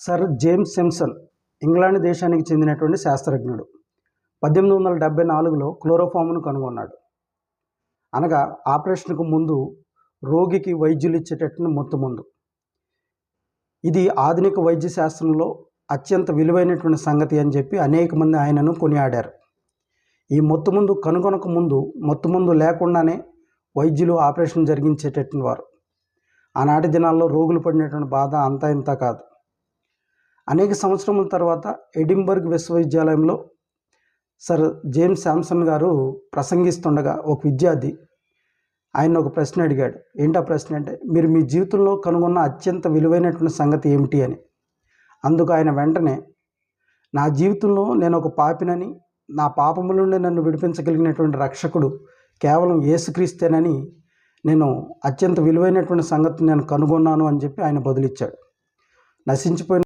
Sir James Simpson England దేశానికి చెందినటువంటి శాస్త్రజ్ఞుడు. 1874లో క్లోరోఫామ్ను కనుగొన్నాడు. అనగా ఆపరేషన్కు ముందు రోగికి వైద్యులు ఇచ్చేటటువంటి మొత్తుమందు. ఇది ఆధునిక వైద్య శాస్త్రంలో అత్యంత విలువైనటువంటి సంగతి అని చెప్పి అనేక మంది ఆయనను కొనియాడారు. ఈ మొత్తుమందు కనుగొనక ముందు, మొత్తుమందు లేకుండానే వైద్యులు ఆపరేషన్ జరిగించేటటువంటి వారు. ఆనాటి దినాల్లో రోగులు పడినటువంటి బాధ అంతా ఇంత కాదు. అనేక సంవత్సరముల తర్వాత ఎడింబర్గ్ విశ్వవిద్యాలయంలో సర్ జేమ్స్ శాంసన్ గారు ప్రసంగిస్తుండగా ఒక విద్యార్థి ఆయన ఒక ప్రశ్న అడిగాడు. ఏంటి ఆ ప్రశ్న అంటే, మీరు మీ జీవితంలో కనుగొన్న అత్యంత విలువైనటువంటి సంగతి ఏమిటి అని. అందుకు ఆయన వెంటనే, నా జీవితంలో నేను ఒక పాపినని, నా పాపముల నుండి నన్ను విడిపించగలిగినటువంటి రక్షకుడు కేవలం యేసుక్రీస్తేనని నేను అత్యంత విలువైనటువంటి సంగతి నేను కనుగొన్నాను అని చెప్పి ఆయన బదులిచ్చాడు. నశించిపోయిన